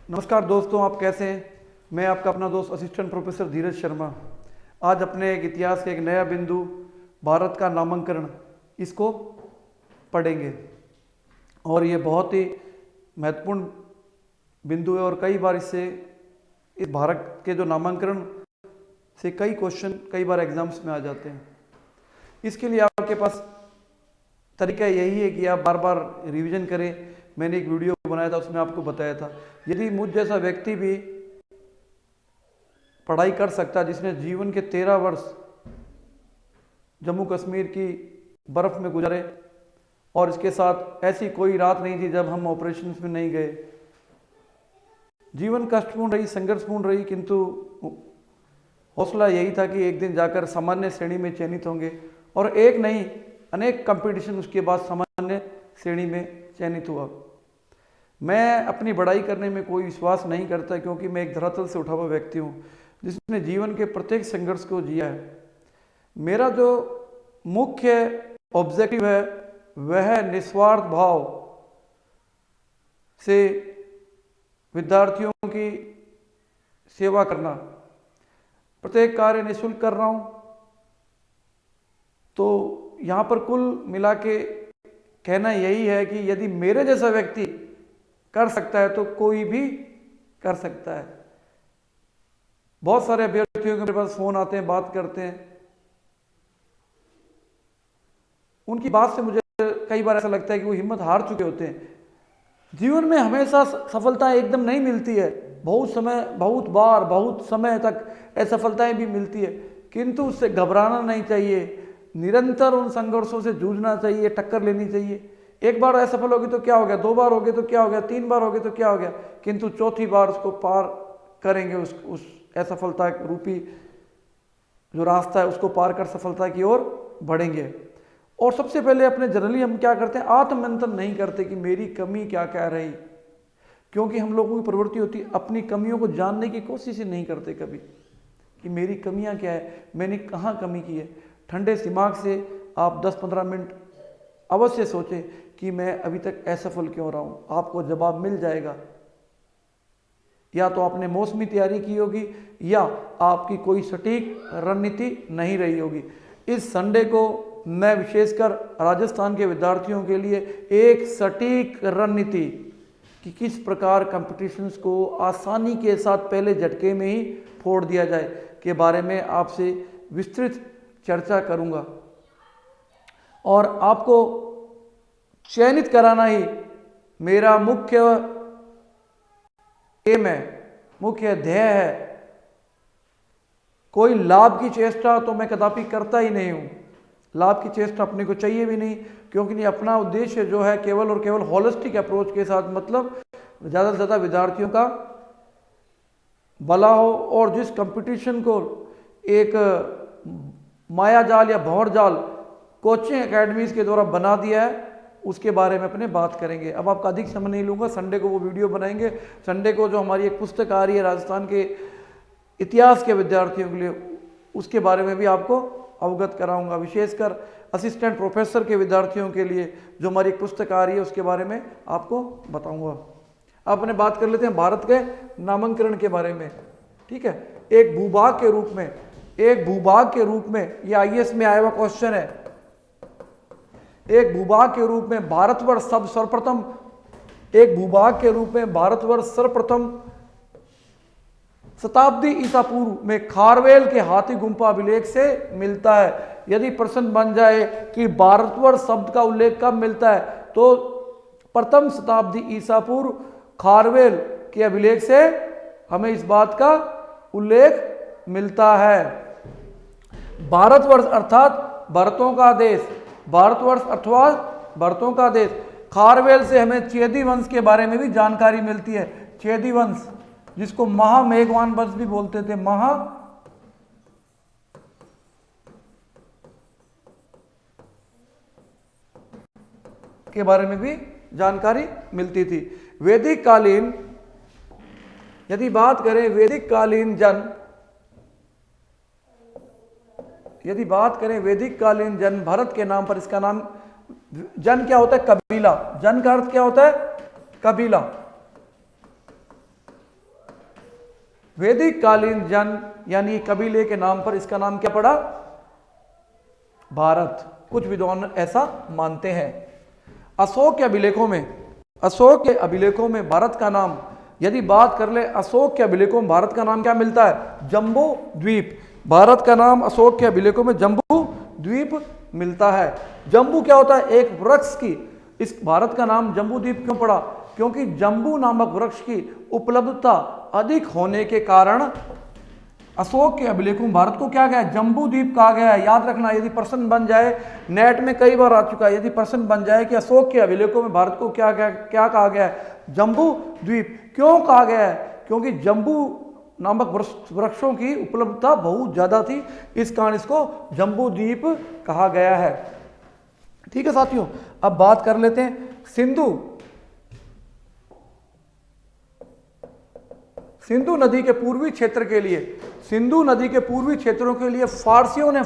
नमस्कार दोस्तों, आप कैसे हैं। मैं आपका अपना दोस्त असिस्टेंट प्रोफेसर धीरज शर्मा आज अपने एक इतिहास के एक नया बिंदु भारत का नामांकन इसको पढ़ेंगे। और ये बहुत ही महत्वपूर्ण बिंदु है और कई बार इससे इस भारत के जो नामांकन से कई क्वेश्चन कई बार एग्जाम्स में आ जाते हैं। इसके लिए आपके पास तरीका यही है कि आप बार बार रिवीजन करें। मैंने एक वीडियो बनाया था, उसमें आपको बताया था यदि मुझ जैसा व्यक्ति भी पढ़ाई कर सकता है, जिसने जीवन के 13 वर्ष जम्मू कश्मीर की बर्फ में गुजारे और इसके साथ ऐसी कोई रात नहीं थी जब हम ऑपरेशन में नहीं गए। जीवन कष्टपूर्ण रही, संघर्षपूर्ण रही, किंतु हौसला यही था कि एक दिन जाकर सामान्य श्रेणी में चयनित होंगे। और एक नहीं, अनेक कंपटीशन उसके बाद सामान्य श्रेणी में चयनित हुआ। मैं अपनी बड़ाई करने में कोई विश्वास नहीं करता, क्योंकि मैं एक धरातल से उठा हुआ व्यक्ति हूँ जिसने जीवन के प्रत्येक संघर्ष को जिया है। मेरा जो मुख्य ऑब्जेक्टिव है वह है निस्वार्थ भाव से विद्यार्थियों की सेवा करना। प्रत्येक कार्य निःशुल्क कर रहा हूँ, तो यहाँ पर कुल मिला के कहना यही है कि यदि मेरे जैसा व्यक्ति कर सकता है तो कोई भी कर सकता है। बहुत सारे अभ्यर्थियों के मेरे पास फोन आते हैं, बात करते हैं। उनकी बात से मुझे कई बार ऐसा लगता है कि वो हिम्मत हार चुके होते हैं। जीवन में हमेशा सफलता एकदम नहीं मिलती है, बहुत समय तक असफलताएं भी मिलती है, किंतु उससे घबराना नहीं चाहिए। निरंतर उन संघर्षों से जूझना चाहिए, टक्कर लेनी चाहिए। एक बार असफल होगी तो क्या हो गया, 2 बार हो गए तो क्या हो गया, 3 बार हो गए तो क्या हो गया, किंतु चौथी बार उसको पार करेंगे। उस असफलता रूपी जो रास्ता है उसको पार कर सफलता की ओर बढ़ेंगे। और सबसे पहले अपने जनरली हम क्या करते हैं, आत्ममंथन नहीं करते कि मेरी कमी क्या क्या रही, क्योंकि हम लोगों की प्रवृत्ति होती है अपनी कमियों को जानने की कोशिश ही नहीं करते कभी कि मेरी कमियां क्या है, मैंने कहाँ कमी की है। ठंडे दिमाग से आप 10-15 मिनट अवश्य सोचें कि मैं अभी तक असफल क्यों रहा हूँ, आपको जवाब मिल जाएगा। या तो आपने मौसमी तैयारी की होगी या आपकी कोई सटीक रणनीति नहीं रही होगी। इस संडे को मैं विशेषकर राजस्थान के विद्यार्थियों के लिए एक सटीक रणनीति कि किस प्रकार कंपटीशंस को आसानी के साथ पहले झटके में ही फोड़ दिया जाए के बारे में आपसे विस्तृत चर्चा करूंगा। और आपको चयनित कराना ही मेरा मुख्य एम है, मुख्य ध्येय है। कोई लाभ की चेष्टा तो मैं कदापि करता ही नहीं हूं। लाभ की चेष्टा अपने को चाहिए भी नहीं, क्योंकि अपना उद्देश्य जो है केवल और केवल होलिस्टिक अप्रोच के साथ, मतलब ज़्यादा से ज़्यादा विद्यार्थियों का भला हो। और जिस कंपटीशन को एक माया जाल या भंवर जाल कोचिंग एकेडमीज के द्वारा बना दिया है, उसके बारे में अपने बात करेंगे। अब आपका अधिक समय नहीं लूँगा, संडे को वो वीडियो बनाएंगे। संडे को जो हमारी एक पुस्तक आ रही है राजस्थान के इतिहास के विद्यार्थियों के लिए, उसके बारे में भी आपको अवगत कराऊंगा। विशेषकर असिस्टेंट प्रोफेसर के विद्यार्थियों के लिए जो हमारी एक पुस्तक आ रही है उसके बारे में आपको बताऊंगा। अब अपने बात कर लेते हैं भारत के नामांकन के बारे में। ठीक है, एक भूभाग के रूप में ये आईएएस में आया हुआ क्वेश्चन है। एक भूभाग के रूप में भारतवर्ष सर्वप्रथम शताब्दी ईसा पूर्व में खारवेल के हाथी गुम्फा अभिलेख से मिलता है। यदि प्रश्न बन जाए कि भारतवर्ष शब्द का उल्लेख कब मिलता है, तो प्रथम शताब्दी ईसा पूर्व खारवेल के अभिलेख से हमें इस बात का उल्लेख मिलता है। भारतवर्ष अर्थात भरतों का देश, भारतवर्ष अर्थात भरतों का देश। खारवेल से हमें चेदी वंश के बारे में भी जानकारी मिलती है। चेदी वंश, जिसको महामेघवान वंश भी बोलते थे, के बारे में भी जानकारी मिलती थी। वैदिक कालीन, यदि बात करें वैदिक कालीन जन भारत के नाम पर, इसका नाम जन क्या होता है, कबीला। जन का अर्थ क्या होता है, कबीला। वैदिक कालीन जन यानी कबीले के नाम पर इसका नाम क्या पड़ा? भारत। कुछ विद्वान ऐसा मानते हैं। अशोक के अभिलेखों में भारत का नाम, यदि बात कर ले अशोक के अभिलेखों में भारत का नाम क्या मिलता है? जम्बू द्वीप। भारत का नाम अशोक के अभिलेखों में जम्बू द्वीप मिलता है। जम्बू क्या होता है? एक वृक्ष की। इस भारत का नाम जम्बू द्वीप क्यों पड़ा? क्योंकि जम्बू नामक वृक्ष की उपलब्धता अधिक होने के कारण अशोक के अभिलेखों में भारत को क्या गया? जम्बू द्वीप कहा गया है। याद रखना, यदि प्रश्न बन जाए, नेट में कई बार आ चुका है, यदि प्रश्न बन जाए कि अशोक के अभिलेखों में भारत को क्या कहा गया है? जम्बू द्वीप। क्यों कहा गया है? क्योंकि जम्बू नामक वृक्षों की उपलब्धता बहुत ज्यादा थी, इस कारण इसको जम्बू द्वीप कहा गया है। ठीक है साथियों, अब बात कर लेते हैं सिंधु नदी के पूर्वी क्षेत्र के लिए, सिंधु नदी के पूर्वी क्षेत्रों के लिए फारसियों ने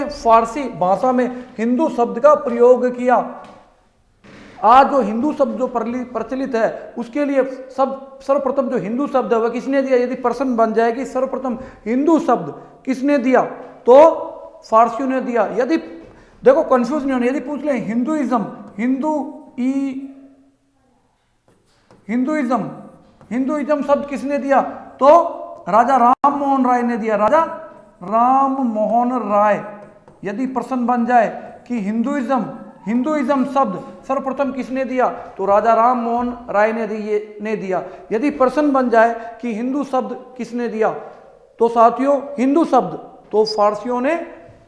फारसी भाषा में हिंदू शब्द का प्रयोग किया। आज जो हिंदू शब्द जो प्रचलित है उसके लिए सर्वप्रथम जो हिंदू शब्द है वह किसने दिया? यदि प्रश्न बन जाए कि सर्वप्रथम हिंदू शब्द किसने दिया, तो फारसियों ने दिया। यदि देखो कंफ्यूज नहीं होना, यदि पूछ ले हिंदुइज्म शब्द किसने दिया, तो राजा राम मोहन राय ने दिया। राजा राम मोहन राय। यदि प्रश्न बन जाए कि हिंदुइज्म शब्द सर्वप्रथम किसने दिया, तो राजा राम मोहन राय ने दिया। यदि प्रश्न बन जाए कि हिंदू शब्द किसने दिया, तो साथियों हिंदू शब्द तो फारसियों ने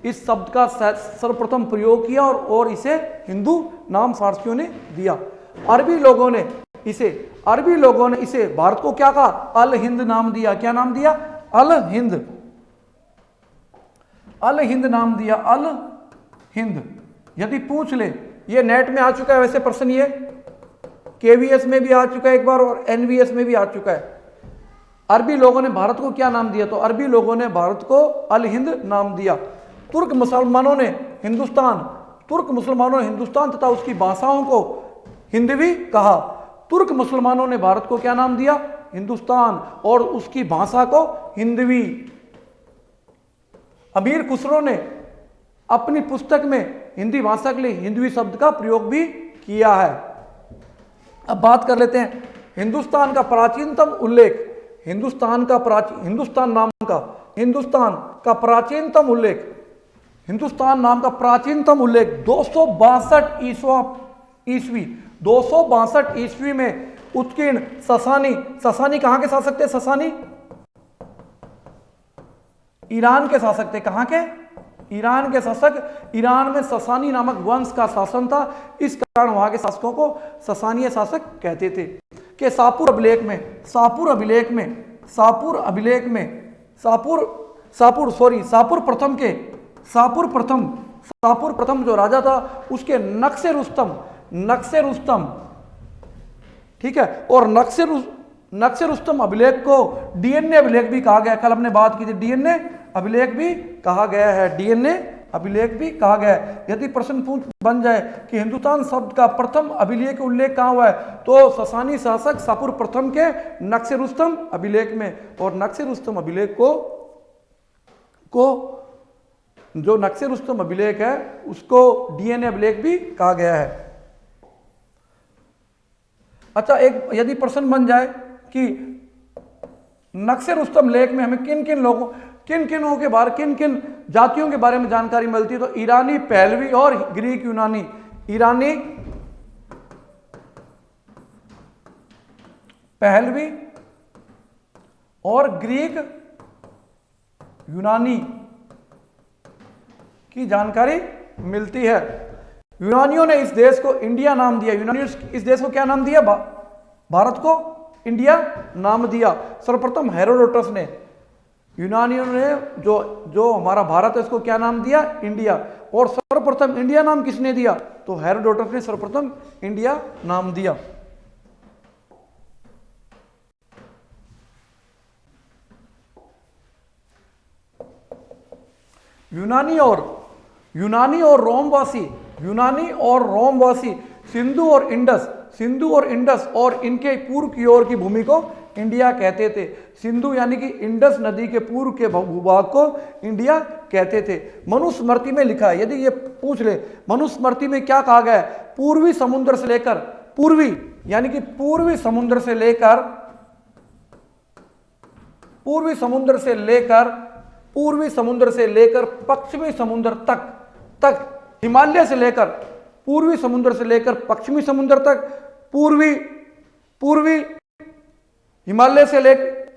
इस शब्द का सर्वप्रथम प्रयोग किया और इसे हिंदू नाम फारसियों ने दिया। अरबी लोगों ने इसे भारत को क्या कहा? अल हिंद नाम दिया। क्या नाम दिया? अल हिंद नाम दिया। अल हिंद। यदि पूछ ले, ये नेट में आ चुका है वैसे प्रश्न, ये केवीएस में भी आ चुका है एक बार और एनवीएस में भी आ चुका है। अरबी लोगों ने भारत को क्या नाम दिया? तो अरबी लोगों ने भारत को अल हिंद नाम दिया। तुर्क मुसलमानों ने हिंदुस्तान तथा उसकी भाषाओं को हिंदवी कहा। तुर्क मुसलमानों ने भारत को क्या नाम दिया? हिंदुस्तान, और उसकी भाषा को हिंदवी। अमीर खुसरो ने अपनी पुस्तक में हिंदी भाषा के लिए हिंदवी शब्द का प्रयोग भी किया है। अब बात कर लेते हैं हिंदुस्तान का प्राचीनतम उल्लेख, हिंदुस्तान का प्राचीनतम उल्लेख 262 ईस्वी में उत्कीर्ण ससानी कहां के शासक थे? ईरान के शासक थे। कहां के? ईरान के शासक। ईरान में ससानी नामक वंश का शासन था, इस कारण वहां के शासकों को ससानीय शासक कहते थे। कि शाहपुर प्रथम जो राजा था उसके नक्शे रुस्तम, ठीक है, और नक्शे रुस्तम अभिलेख को डीएनए अभिलेख भी कहा गया। कल हमने बात की थी, डीएनए अभिलेख भी कहा गया है। यदि प्रश्न बन जाए कि हिंदुस्तान शब्द का प्रथम अभिलेख उल्लेख कहां हुआ है, तो ससानी शासक शाहपुर प्रथम के नक्शे रुस्तम अभिलेख में। और नक्शे रुस्तम अभिलेख को जो नक्शे रुस्तम अभिलेख है उसको डीएनए अभिलेख भी कहा गया है। अच्छा, एक यदि प्रश्न बन जाए कि नक्शे रुस्तम लेख में हमें किन किन जातियों के बारे में जानकारी मिलती है, तो ईरानी, पहलवी और ग्रीक यूनानी। ईरानी, पहलवी और ग्रीक यूनानी की जानकारी मिलती है। यूनानियों ने इस देश को इंडिया नाम दिया। यूनानियों ने इस देश को क्या नाम दिया? भारत को इंडिया नाम दिया। सर्वप्रथम हेरोडोटस ने, यूनानियों ने जो हमारा भारत है इसको क्या नाम दिया? इंडिया। और सर्वप्रथम इंडिया नाम किसने दिया? तो हेरोडोटस ने सर्वप्रथम इंडिया नाम दिया। यूनानी और रोमवासी सिंधु और इंडस सिंधु और इंडस और इनके पूर्व की ओर की भूमि को इंडिया कहते थे। सिंधु यानी कि इंडस नदी के पूर्व के भूभाग को इंडिया कहते थे। मनुस्मृति में लिखा है, यदि ये पूछ ले मनुस्मृति में क्या कहा गया है, पूर्वी समुद्र से लेकर, पूर्वी यानी कि पूर्वी समुद्र से लेकर पश्चिमी समुद्र तक हिमालय से लेकर पूर्वी समुद्र से लेकर पश्चिमी समुद्र तक, पूर्वी हिमालय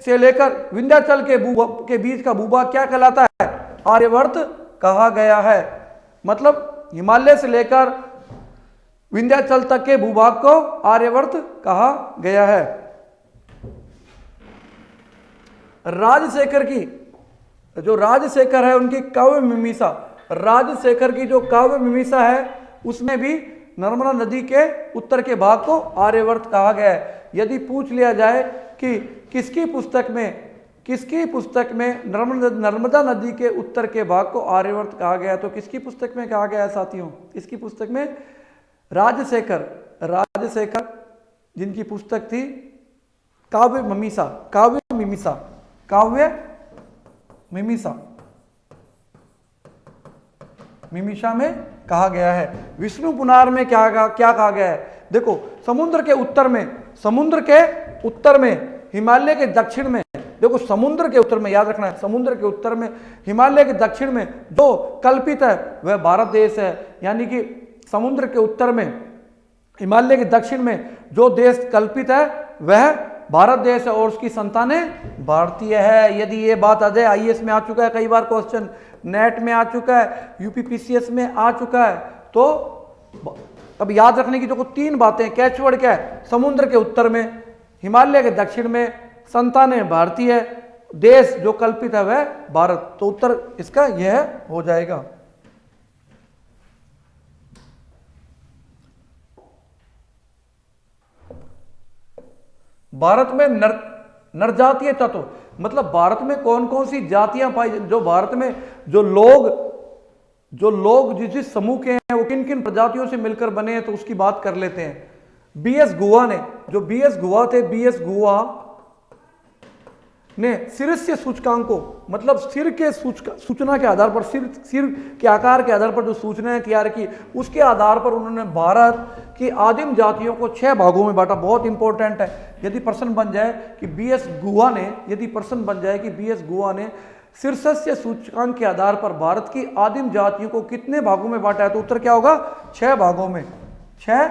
से लेकर विंध्याचल के बीच का भूभाग क्या कहलाता है, आर्यवर्त कहा गया है। मतलब हिमालय से लेकर विंध्याचल तक के भूभाग को आर्यवर्त कहा गया है। राजशेखर की जो राजशेखर है उनकी काव्य मीमांसा, राजशेखर की जो काव्य मीमांसा है उसमें भी नर्मदा नदी के उत्तर के भाग को आर्यवर्त कहा गया है। यदि पूछ लिया जाए कि किसकी पुस्तक में नर्मदा नदी के उत्तर के भाग को आर्यवर्त कहा गया, तो किसकी पुस्तक में कहा गया है साथियों, इसकी पुस्तक में राजशेखर जिनकी पुस्तक थी काव्य मीमांसा में कहा गया है। विष्णु पुराण में क्या कहा गया है, देखो समुद्र के उत्तर में हिमालय के दक्षिण में, देखो समुद्र के उत्तर में, याद रखना है समुद्र के उत्तर में हिमालय के दक्षिण में जो कल्पित है वह भारत देश है। यानी कि समुद्र के उत्तर में हिमालय के दक्षिण में जो देश कल्पित है वह भारत देश है और उसकी संतानें भारतीय है। यदि ये बात आ जाए, आईएएस में आ चुका है कई बार क्वेश्चन, नेट में आ चुका है, यूपीपीसीएस में आ चुका है, तो अब याद रखने की जो 3 बातें, कैचवर्ड क्या है, समुद्र के उत्तर में हिमालय के दक्षिण में संतानें भारतीय, देश जो कल्पित है वह भारत, तो उत्तर इसका यह हो जाएगा। भारत में नरजातीय तत्व, मतलब भारत में कौन कौन सी जातियां पाई, जो भारत में जो लोग जिस समूह के हैं वो किन किन प्रजातियों से मिलकर बने हैं, तो उसकी बात कर लेते हैं। बीएस गुहा ने शीर्ष सूचकांक को, मतलब सिर के सूचना के आधार पर, सिर के आकार के आधार पर जो सूचनाएं तैयार की, उसके आधार पर उन्होंने भारत की आदिम जातियों को 6 भागों में बांटा। बहुत इंपॉर्टेंट है, यदि प्रश्न बन जाए कि बीएस गुहा ने शीर्षस्य सूचकांक के आधार पर भारत की आदिम जातियों को कितने भागों में बांटा है, तो उत्तर क्या होगा, 6 भागों में। 6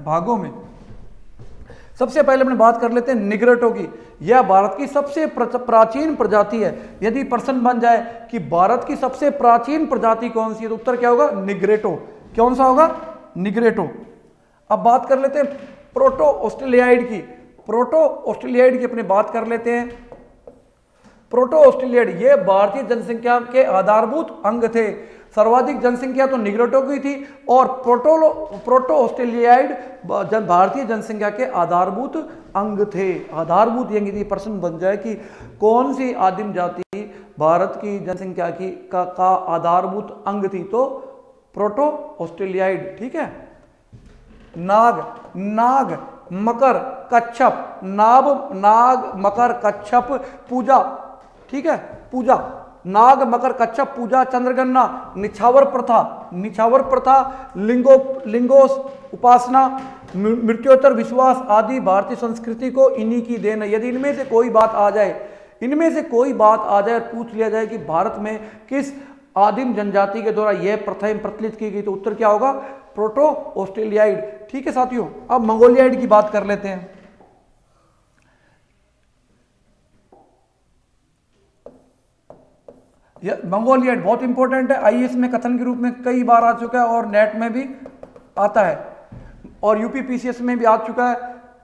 भागों में। सबसे पहले अपने बात कर लेते हैं निग्रोटो की। यह भारत की सबसे प्राचीन प्रजाति है। यदि प्रश्न बन जाए कि भारत की सबसे प्राचीन प्रजाति कौन सी है, तो उत्तर क्या होगा, निग्रोटो। कौन सा होगा, निग्रोटो। अब बात कर लेते हैं प्रोटो ऑस्ट्रेलियाइड की अपनी बात कर लेते हैं। प्रोटो ऑस्ट्रेलियाइड ये भारतीय जनसंख्या के आधारभूत अंग थे। सर्वाधिक जनसंख्या तो निग्रोटो की थी और प्रोटो ऑस्ट्रेलियाइड भारतीय जनसंख्या के आधारभूत अंग थे। आधारभूत यदि प्रश्न बन जाए कि कौन सी आदिम जाति भारत की जनसंख्या का आधारभूत अंग थी, तो प्रोटो ऑस्ट्रेलियाइड। ठीक है। नाग मकर कच्छप, नाग मकर कच्छप पूजा, ठीक है, पूजा, नाग मकर कच्छप पूजा, चंद्रगणना, निछावर प्रथा, लिंगोस उपासना, मृत्योत्तर विश्वास आदि भारतीय संस्कृति को इन्हीं की देन है। यदि इनमें से कोई बात आ जाए और पूछ लिया जाए कि भारत में किस आदिम जनजाति के द्वारा यह प्रथाएं प्रचलित की गई, तो उत्तर क्या होगा, प्रोटो ऑस्ट्रेलियाइड। ठीक है साथियों, अब मंगोलियाइड की बात कर लेते हैं। मंगोलियाइड बहुत इंपॉर्टेंट है, आईएएस में कथन के रूप में कई बार आ चुका है और नेट में भी आता है और यूपीपीसीएस में भी आ चुका है।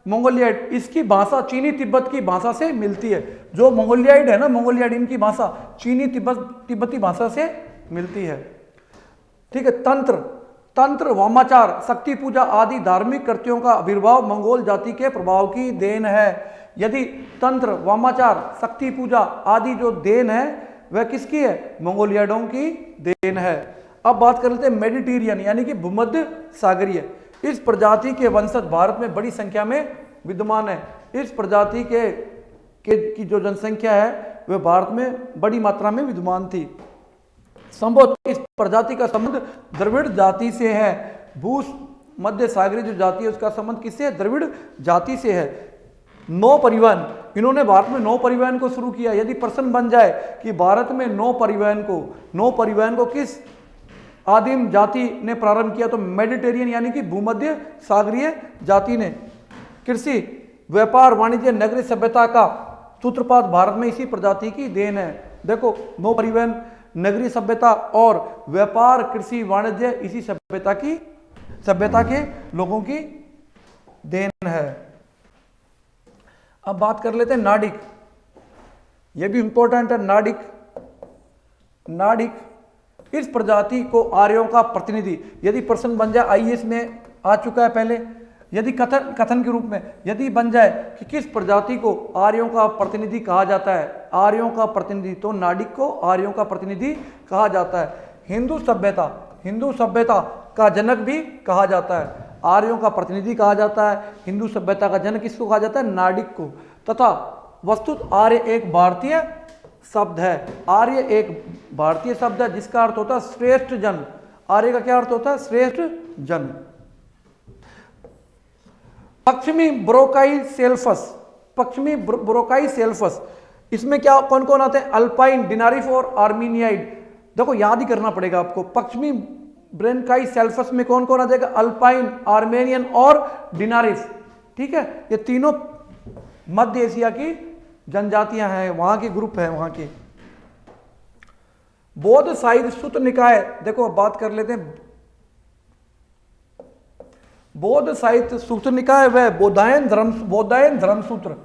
मंगोलियाइड, इसकी भाषा चीनी तिब्बत की भाषा से मिलती है। जो मंगोलियाइड है ना, मंगोलियाइड, इनकी भाषा चीनी तिब्बती भाषा से मिलती है। ठीक है। तंत्र, वामाचार, शक्ति पूजा आदि धार्मिक कृत्यों का आविर्भाव मंगोल जाति के प्रभाव की देन है। यदि तंत्र, वामाचार, शक्ति पूजा आदि जो देन है वह किसकी है, मंगोलियाइडों की देन है। अब बात कर लेते हैं मेडिटेरियन यानी कि भूमध्य सागरीय। इस प्रजाति के वंशज भारत में बड़ी संख्या में विद्यमान है। इस प्रजाति की जो जनसंख्या है वह भारत में बड़ी मात्रा में विद्यमान थी। संभवतः इस प्रजाति का संबंध द्रविड़ जाति से है। भू मध्य सागरीय जो जाति है उसका संबंध किससे है? द्रविड़ जाति से है। नौ परिवहन, इन्होंने भारत में नौ परिवहन को शुरू किया। यदि प्रश्न बन जाए कि भारत में नौ परिवहन को किस आदिम जाति ने प्रारंभ किया, तो मेडिटेरियन यानी कि भूमध्य सागरीय जाति ने। कृषि, व्यापार, वाणिज्य, नगरीय सभ्यता का सूत्रपात भारत में इसी प्रजाति की देन है। देखो, नौ परिवहन, नगरीय सभ्यता और व्यापार, कृषि, वाणिज्य इसी सभ्यता के लोगों की देन है। अब बात कर लेते हैं नाडिक, यह भी इंपॉर्टेंट है। नाडिक इस प्रजाति को आर्यों का प्रतिनिधि, यदि प्रश्न बन जाए, आईएएस में आ चुका है पहले, यदि कथन के रूप में यदि बन जाए कि किस प्रजाति को आर्यों का प्रतिनिधि कहा जाता है, आर्यों का प्रतिनिधि, तो नाडिक को आर्यों का प्रतिनिधि कहा जाता है। हिंदू सभ्यता का जनक भी कहा जाता है, आर्यों का प्रतिनिधि कहा जाता है। हिंदू सभ्यता का जनक किसको कहा जाता है? नाडिक को। तथा वस्तुत आर्य एक भारतीय शब्द है। आर्य एक भारतीय शब्द है जिसका अर्थ होता है श्रेष्ठ जन। आर्य का क्या अर्थ होता है? श्रेष्ठ जन। पश्चिमी ब्रोकाईसेल्फस, इसमें क्या कौन कौन आते हैं? अल्पाइन, डिनारिफ और आर्मीनियाइड। देखो, याद ही करना पड़ेगा आपको। पश्चिमी ब्रोकाईसेल्फस में कौन कौन आ जाएगा? अल्पाइन, आर्मेनियन और डिनारिफ। ठीक है, ये तीनों मध्य एशिया की जनजातियां हैं, वहां के ग्रुप हैं वहां के। बौद्ध साहित्य सूत्र निकाय, देखो अब बात कर लेते हैं। बौद्ध साहित्य सूत्र निकाय व बौद्धायन धर्मसूत्र।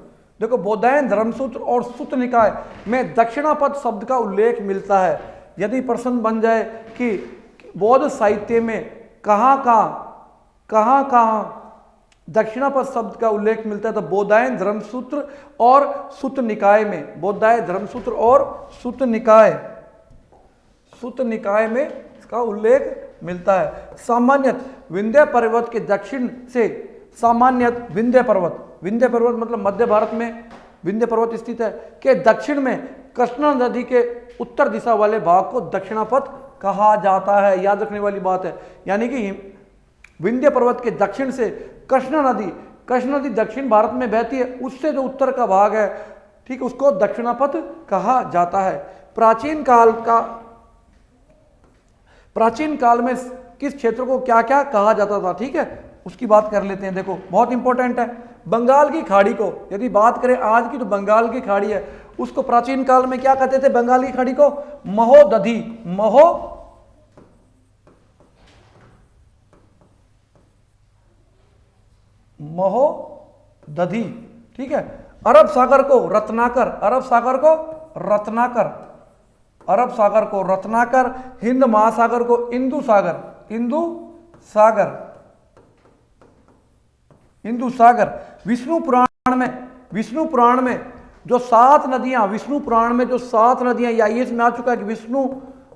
देखो, बौद्धायन धर्मसूत्र और सूत्र निकाय में दक्षिणापद शब्द का उल्लेख मिलता है। यदि प्रश्न बन जाए कि बौद्ध साहित्य में कहां दक्षिणापद शब्द का उल्लेख मिलता है, तो बौद्धायन धर्मसूत्र और सूत्र निकाय में, बौद्धायन धर्मसूत्र और सूत्र निकाय में इसका उल्लेख मिलता है। सामान्यत विंध्य पर्वत के दक्षिण से, सामान्यत विंध्य पर्वत मतलब मध्य भारत में विंध्य पर्वत स्थित है, के दक्षिण में कृष्णा नदी के उत्तर दिशा वाले भाग को दक्षिणापथ कहा जाता है। याद रखने वाली बात है, यानी कि विंध्य पर्वत के दक्षिण से कृष्णा नदी दक्षिण भारत में बहती है, उससे जो उत्तर का भाग है, ठीक, उसको दक्षिणापथ कहा जाता है। प्राचीन काल में किस क्षेत्र को क्या क्या कहा जाता था, ठीक है, उसकी बात कर लेते हैं। देखो, बहुत इंपॉर्टेंट है। बंगाल की खाड़ी को यदि बात करें आज की, तो बंगाल की खाड़ी है, उसको प्राचीन काल में क्या कहते थे? बंगाल की खाड़ी को महोदधि, महोदधि, ठीक है। अरब सागर को रत्नाकर, हिंद महासागर को इंदु सागर। विष्णु पुराण में जो 7 नदियां, या ये इसमें आ चुका है कि विष्णु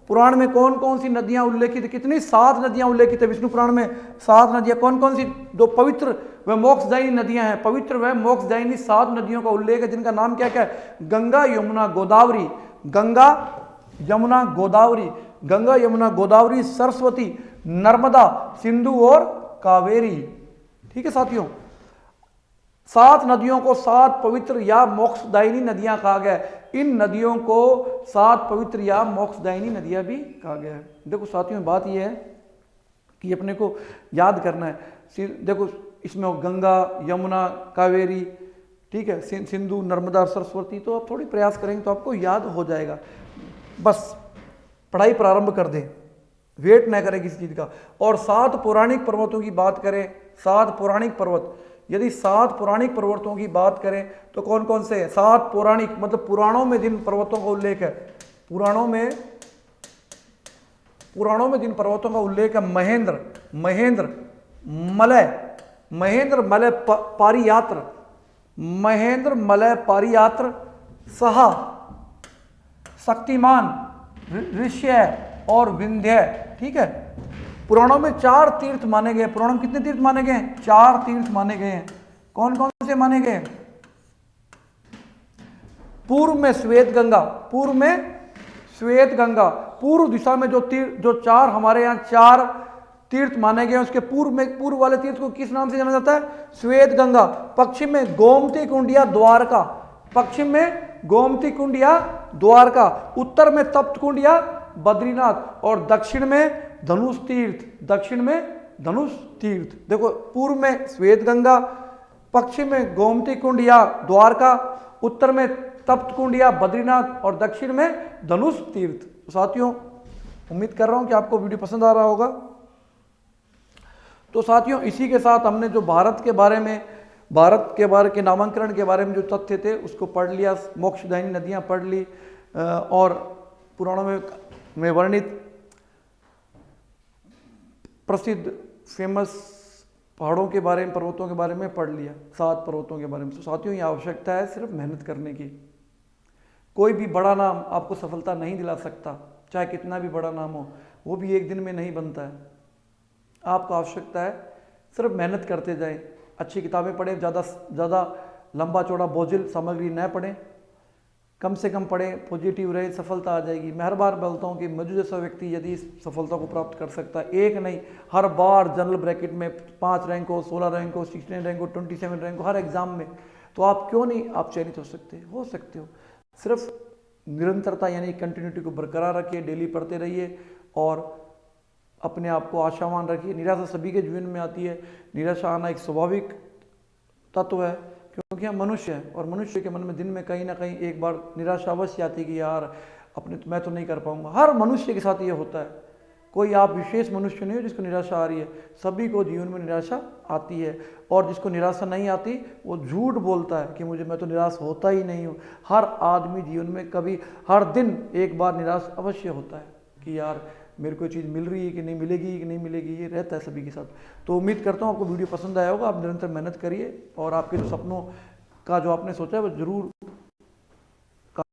पुराण में कौन कौन सी नदियां उल्लेखित है? कितनी? 7 नदियां उल्लेखित है विष्णु पुराण में। 7 नदियां कौन कौन सी? जो पवित्र व मोक्षदायिनी नदियां हैं, पवित्र व मोक्षदायिनी 7 नदियों का उल्लेख है, जिनका नाम क्या क्या है? गंगा, यमुना, गोदावरी, सरस्वती, नर्मदा, सिंधु और कावेरी। ठीक है साथियों, 7 नदियों को 7 पवित्र या मोक्षदायिनी नदियां कहा गया है। इन नदियों को 7 पवित्र या मोक्षदायिनी नदियां भी कहा गया है। देखो साथियों, बात यह है कि अपने को याद करना है। देखो, इसमें गंगा, यमुना, कावेरी, ठीक है, सिंधु, नर्मदा, सरस्वती, तो आप थोड़ी प्रयास करेंगे तो आपको याद हो जाएगा। बस पढ़ाई प्रारंभ कर दें, वेट न करें किसी चीज़ का। और 7 पौराणिक पर्वतों की बात करें, 7 पौराणिक पर्वत, यदि 7 पौराणिक पर्वतों की बात करें तो कौन कौन से हैं? 7 पौराणिक मतलब पुराणों में जिन पर्वतों का उल्लेख है, पुराणों में जिन पर्वतों का उल्लेख है, महेंद्र, मलय पारियात्र, सहा, शक्तिमान, ऋष्य और विंध्य। ठीक है। पुराणों में 4 तीर्थ माने गए। पुराणों में कितने तीर्थ माने गए हैं? 4 तीर्थ माने गए हैं। कौन कौन से माने गए? पूर्व में श्वेत गंगा, पूर्व में श्वेत गंगा, पूर्व दिशा में जो 4 हमारे यहाँ 4 तीर्थ माने गए, उसके पूर्व में, पूर्व वाले तीर्थ को किस नाम से जाना जाता है? श्वेत गंगा। पश्चिम में गोमती कुंड या द्वारका, पश्चिम में गोमती कुंड या द्वारका, उत्तर में तप्त कुंड या बद्रीनाथ, और दक्षिण में धनुष तीर्थ, दक्षिण में धनुष तीर्थ। देखो, पूर्व में श्वेत गंगा, पश्चिम में गोमती कुंड या द्वारका, उत्तर में तप्त कुंड या बद्रीनाथ, और दक्षिण में धनुष तीर्थ। तो साथियों, उम्मीद कर रहा हूं कि आपको वीडियो पसंद आ रहा होगा। तो साथियों, इसी के साथ हमने जो भारत के बारे के नामांकन के बारे में जो तथ्य थे उसको पढ़ लिया, मोक्षदायिनी नदियां पढ़ ली, और पुराणों में वर्णित प्रसिद्ध फेमस पहाड़ों के बारे में, पर्वतों के बारे में पढ़ लिया, 7 पर्वतों के बारे में। तो साथियों, ये आवश्यकता है सिर्फ मेहनत करने की। कोई भी बड़ा नाम आपको सफलता नहीं दिला सकता, चाहे कितना भी बड़ा नाम हो, वो भी एक दिन में नहीं बनता है। आपको आवश्यकता है सिर्फ मेहनत करते जाएं, अच्छी किताबें पढ़ें, ज़्यादा लंबा चौड़ा बोझिल सामग्री न पढ़ें, कम से कम पढ़ें, पॉजिटिव रहे, सफलता आ जाएगी। मैं हर बार बोलता हूँ कि मुझे जैसा व्यक्ति यदि इस सफलता को प्राप्त कर सकता है, एक नहीं, हर बार जनरल ब्रैकेट में 5 रैंक हो, 16 रैंक हो, 16 रैंक हो, 27 रैंक हो, हर एग्जाम में, तो आप क्यों नहीं आप चयनित हो सकते हो। सिर्फ निरंतरता यानी कंटिन्यूटी को बरकरार रखिए, डेली पढ़ते रहिए और अपने आप को आशावान रखिए। निराशा सभी के जीवन में आती है, निराशा आना एक स्वाभाविक तत्व है, क्योंकि हम मनुष्य हैं, और मनुष्य के मन में दिन में कहीं ना कहीं एक बार निराशा अवश्य आती है कि यार मैं तो नहीं कर पाऊंगा। हर मनुष्य के साथ ये होता है, कोई आप विशेष मनुष्य नहीं हो जिसको निराशा आ रही है, सभी को जीवन में निराशा आती है। और जिसको निराशा नहीं आती वो झूठ बोलता है कि मैं तो निराश होता ही नहीं हूँ। हर आदमी जीवन में कभी, हर दिन एक बार निराश अवश्य होता है कि यार मेरे को चीज़ मिल रही है कि नहीं मिलेगी, ये रहता है सभी के साथ। तो उम्मीद करता हूँ आपको वीडियो पसंद आया होगा। आप निरंतर मेहनत करिए और आपके जो सपनों का जो आपने सोचा है वो जरूर